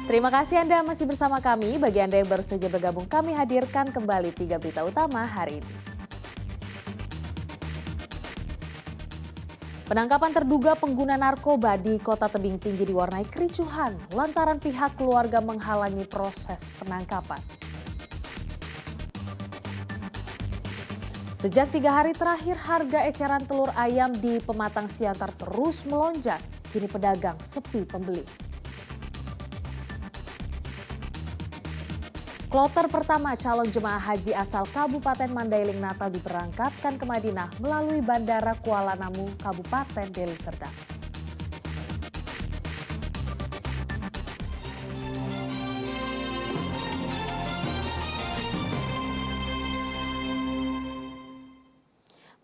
Terima kasih Anda masih bersama kami. Bagi Anda yang baru saja bergabung, kami hadirkan kembali 3 berita utama hari ini. Penangkapan terduga pengguna narkoba di Kota Tebing Tinggi diwarnai kericuhan lantaran pihak keluarga menghalangi proses penangkapan. Sejak 3 hari terakhir, harga eceran telur ayam di Pematang Siantar terus melonjak. Kini pedagang sepi pembeli. Kloter pertama calon jemaah haji asal Kabupaten Mandailing Natal diberangkatkan ke Madinah melalui Bandara Kuala Namu, Kabupaten Deli Serdang.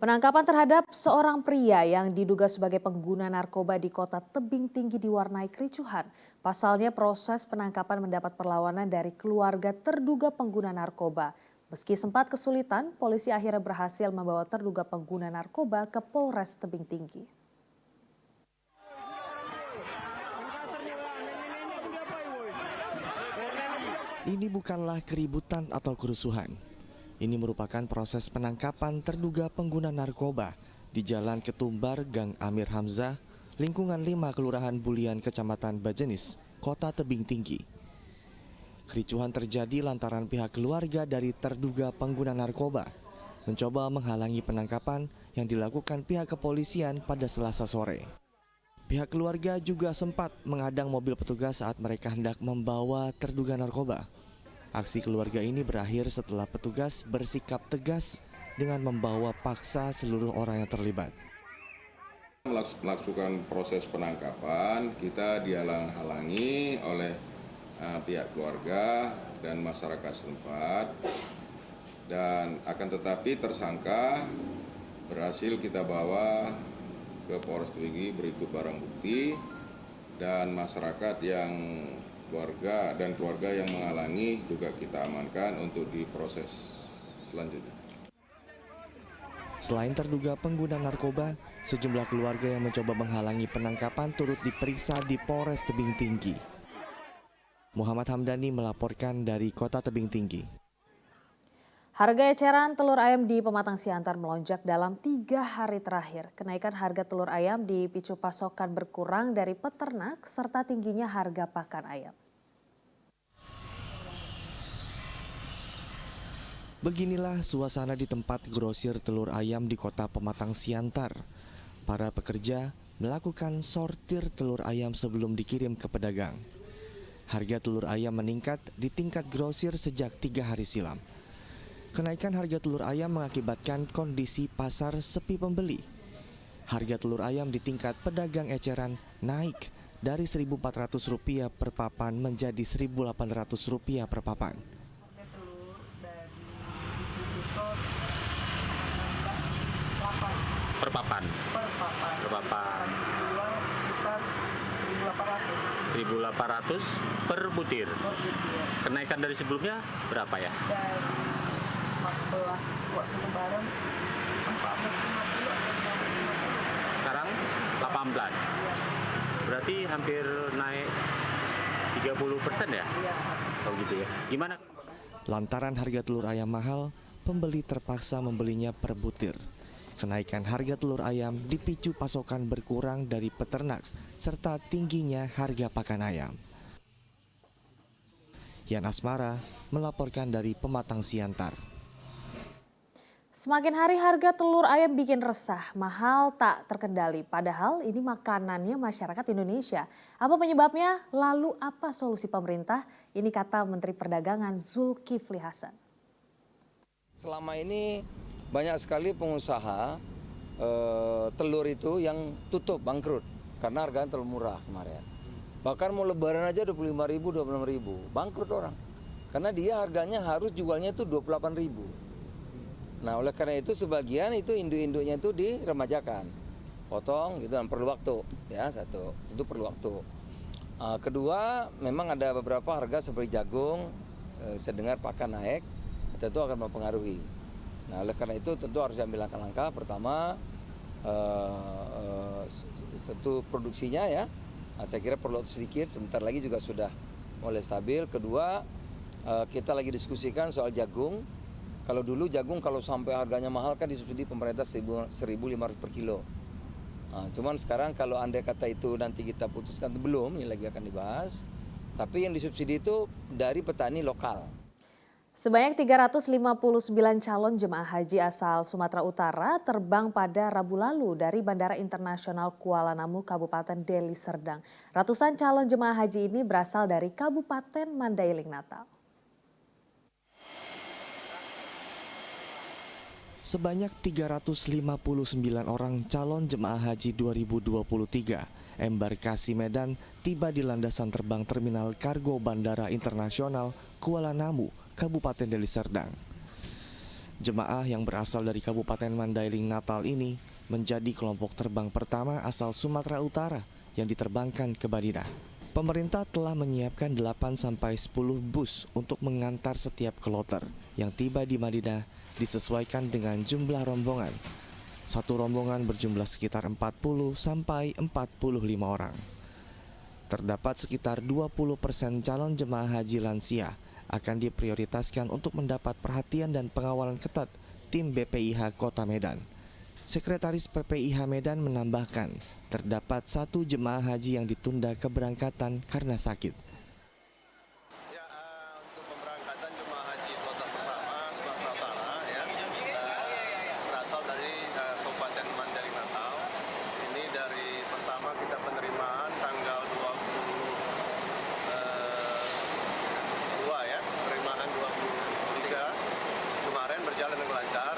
Penangkapan terhadap seorang pria yang diduga sebagai pengguna narkoba di Kota Tebing Tinggi diwarnai kericuhan. Pasalnya proses penangkapan mendapat perlawanan dari keluarga terduga pengguna narkoba. Meski sempat kesulitan, polisi akhirnya berhasil membawa terduga pengguna narkoba ke Polres Tebing Tinggi. Ini bukanlah keributan atau kerusuhan. Ini merupakan proses penangkapan terduga pengguna narkoba di Jalan Ketumbar, Gang Amir Hamzah, lingkungan 5 Kelurahan Bulian, Kecamatan Bajenis, Kota Tebing Tinggi. Kericuhan terjadi lantaran pihak keluarga dari terduga pengguna narkoba mencoba menghalangi penangkapan yang dilakukan pihak kepolisian pada Selasa sore. Pihak keluarga juga sempat menghadang mobil petugas saat mereka hendak membawa terduga narkoba. Aksi keluarga ini berakhir setelah petugas bersikap tegas dengan membawa paksa seluruh orang yang terlibat. Melakukan proses penangkapan, kita dihalang-halangi oleh pihak keluarga dan masyarakat setempat. Dan akan tetapi tersangka berhasil kita bawa ke Polres Tebing berikut barang bukti, dan masyarakat yang keluarga yang menghalangi juga kita amankan untuk diproses selanjutnya. Selain terduga pengguna narkoba, sejumlah keluarga yang mencoba menghalangi penangkapan turut diperiksa di Polres Tebing Tinggi. Muhammad Hamdani melaporkan dari Kota Tebing Tinggi. Harga eceran telur ayam di Pematang Siantar melonjak dalam 3 hari terakhir. Kenaikan harga telur ayam dipicu pasokan berkurang dari peternak serta tingginya harga pakan ayam. Beginilah suasana di tempat grosir telur ayam di Kota Pematang Siantar. Para pekerja melakukan sortir telur ayam sebelum dikirim ke pedagang. Harga telur ayam meningkat di tingkat grosir sejak 3 hari silam. Kenaikan harga telur ayam mengakibatkan kondisi pasar sepi pembeli. Harga telur ayam di tingkat pedagang eceran naik dari Rp1.400 per papan menjadi Rp1.800 per papan. Harga telur dari distributor 16,8 per papan. per papan. Per papan. Jual sekitar 1.800 per butir. per butir. Kenaikan dari sebelumnya berapa ya? Dari 14 waktu lebaran 14,50 atau 15,50. Sekarang 18. Iya. Berarti hampir naik 30% ya? Iya. Oh gitu ya. Gimana? Lantaran harga telur ayam mahal, pembeli terpaksa membelinya per butir. Kenaikan harga telur ayam dipicu pasokan berkurang dari peternak serta tingginya harga pakan ayam. Yan Asmara melaporkan dari Pematang Siantar. Semakin hari harga telur ayam bikin resah, mahal tak terkendali. Padahal ini makanannya masyarakat Indonesia. Apa penyebabnya? Lalu apa solusi pemerintah? Ini kata Menteri Perdagangan Zulkifli Hasan. Selama ini banyak sekali pengusaha telur itu yang tutup, bangkrut. Karena harganya terlalu murah kemarin. Bahkan mau lebaran aja 25.000, 26.000, bangkrut orang. Karena dia harganya harus jualnya itu 28.000. Nah, oleh karena itu sebagian itu induk-induknya itu diremajakan, potong gitu, dan perlu waktu, ya satu, itu perlu waktu. Kedua, memang ada beberapa harga seperti jagung, saya dengar pakan naik, tentu akan mempengaruhi. Nah, oleh karena itu tentu harus diambil langkah-langkah. Pertama, tentu produksinya ya, saya kira perlu sedikit, sebentar lagi juga sudah mulai stabil. Kedua, kita lagi diskusikan soal jagung. Kalau dulu jagung kalau sampai harganya mahal kan disubsidi pemerintah 1.500 per kilo. Nah, cuman sekarang kalau andai kata itu nanti kita putuskan, belum, ini lagi akan dibahas. Tapi yang disubsidi itu dari petani lokal. Sebanyak 359 calon jemaah haji asal Sumatera Utara terbang pada Rabu lalu dari Bandara Internasional Kuala Namu, Kabupaten Deli Serdang. Ratusan calon jemaah haji ini berasal dari Kabupaten Mandailing Natal. Sebanyak 359 orang calon jemaah haji 2023 embarkasi Medan tiba di landasan terbang Terminal Kargo Bandara Internasional Kuala Namu, Kabupaten Deli Serdang. Jemaah yang berasal dari Kabupaten Mandailing Natal ini menjadi kelompok terbang pertama asal Sumatera Utara yang diterbangkan ke Madinah. Pemerintah telah menyiapkan 8-10 bus untuk mengantar setiap kloter yang tiba di Madinah disesuaikan dengan jumlah rombongan. Satu rombongan berjumlah sekitar 40-45 orang. Terdapat sekitar 20% calon jemaah haji lansia akan diprioritaskan untuk mendapat perhatian dan pengawalan ketat tim BPIH Kota Medan. Sekretaris PPIH Medan menambahkan, terdapat 1 jemaah haji yang ditunda keberangkatan karena sakit. Ya, untuk pemberangkatan jemaah haji kloter pertama Sumatera Utara ya, berasal dari Kabupaten Mandailing Natal. Ini dari pertama kita penerimaan tanggal 22 ya, penerimaan 23 kemarin berjalan dengan lancar.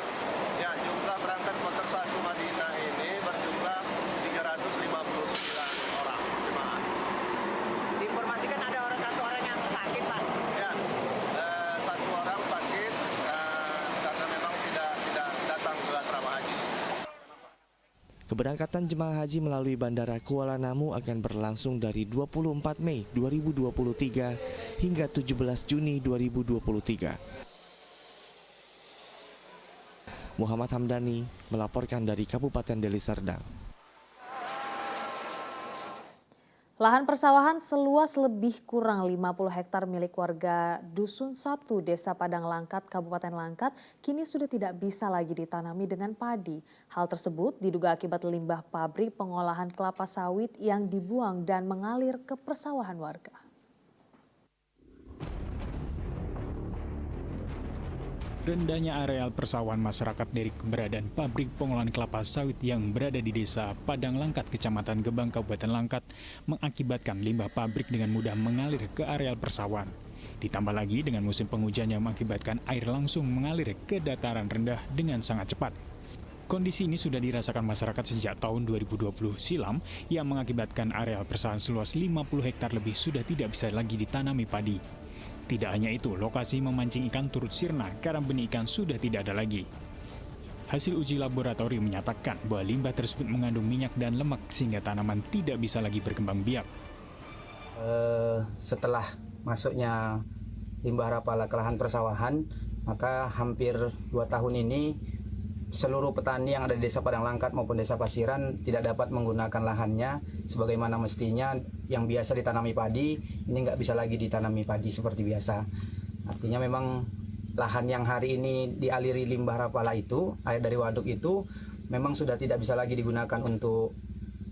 Ya, jumlah berangkat kloter 1 Madinah ini berjumlah 359 orang jemaah. Diinformasikan ada satu orang yang sakit, Pak. Ya, 1 orang sakit karena memang tidak datang ke asrama haji. Keberangkatan jemaah haji melalui Bandara Kuala Namu akan berlangsung dari 24 Mei 2023 hingga 17 Juni 2023. Muhammad Hamdani melaporkan dari Kabupaten Deli Serdang. Lahan persawahan seluas lebih kurang 50 hektar milik warga Dusun 1 Desa Padang Langkat, Kabupaten Langkat, kini sudah tidak bisa lagi ditanami dengan padi. Hal tersebut diduga akibat limbah pabrik pengolahan kelapa sawit yang dibuang dan mengalir ke persawahan warga. Rendahnya areal persawahan masyarakat dari keberadaan pabrik pengolahan kelapa sawit yang berada di Desa Padang Langkat, Kecamatan Gebang, Kabupaten Langkat, mengakibatkan limbah pabrik dengan mudah mengalir ke areal persawahan. Ditambah lagi dengan musim penghujan yang mengakibatkan air langsung mengalir ke dataran rendah dengan sangat cepat. Kondisi ini sudah dirasakan masyarakat sejak tahun 2020 silam yang mengakibatkan areal persawahan seluas 50 hektar lebih sudah tidak bisa lagi ditanami padi. Tidak hanya itu, lokasi memancing ikan turut sirna karena benih ikan sudah tidak ada lagi. Hasil uji laboratorium menyatakan bahwa limbah tersebut mengandung minyak dan lemak sehingga tanaman tidak bisa lagi berkembang biak. Setelah masuknya limbah rapala ke lahan persawahan, maka hampir 2 tahun ini seluruh petani yang ada di Desa Padang Langkat maupun Desa Pasiran tidak dapat menggunakan lahannya sebagaimana mestinya. Yang biasa ditanami padi, ini nggak bisa lagi ditanami padi seperti biasa. Artinya memang lahan yang hari ini dialiri limbah rapala itu, air dari waduk itu, memang sudah tidak bisa lagi digunakan untuk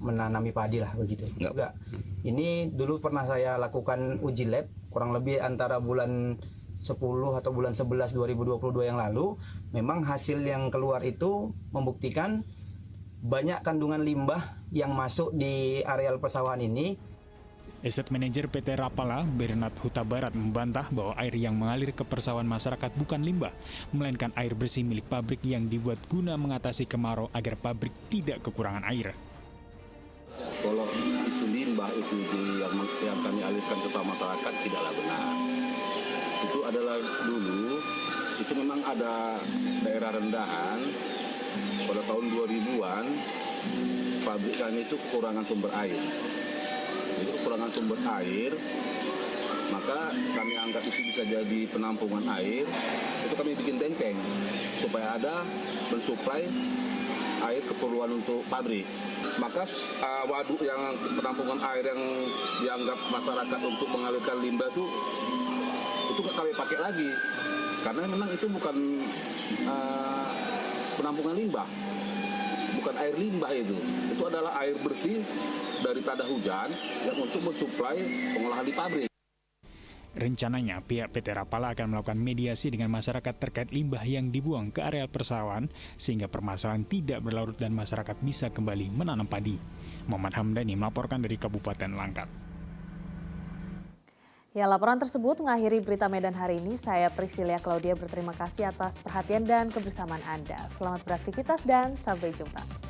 menanami padi lah begitu. Enggak. Ini dulu pernah saya lakukan uji lab, kurang lebih antara bulan 10 atau bulan 11 2022 yang lalu, memang hasil yang keluar itu membuktikan banyak kandungan limbah yang masuk di areal persawahan ini. Asset Manager PT Rapala, Bernard Huta Barat membantah bahwa air yang mengalir ke persawahan masyarakat bukan limbah, melainkan air bersih milik pabrik yang dibuat guna mengatasi kemarau agar pabrik tidak kekurangan air. Kalau itu limbah itu yang kami alirkan ke masyarakat tidaklah benar. Itu adalah dulu, itu memang ada daerah rendahan pada tahun 2000-an, pabrik kami itu kekurangan sumber air. Itu kekurangan sumber air, maka kami anggap itu bisa jadi penampungan air. Itu kami bikin benteng supaya ada mensuplai air keperluan untuk pabrik. maka waduk yang penampungan air yang dianggap masyarakat untuk mengalirkan limbah itu nggak kami pakai lagi, karena memang itu bukan penampungan limbah, bukan air limbah itu adalah air bersih dari tada hujan yang untuk mensuplai pengolahan di pabrik. Rencananya, pihak PT Rapala akan melakukan mediasi dengan masyarakat terkait limbah yang dibuang ke areal persawahan sehingga permasalahan tidak berlarut dan masyarakat bisa kembali menanam padi. Muhammad Hamdani melaporkan dari Kabupaten Langkat. Ya, laporan tersebut mengakhiri berita Medan hari ini. Saya Priscilia Claudia berterima kasih atas perhatian dan kebersamaan Anda. Selamat beraktivitas dan sampai jumpa.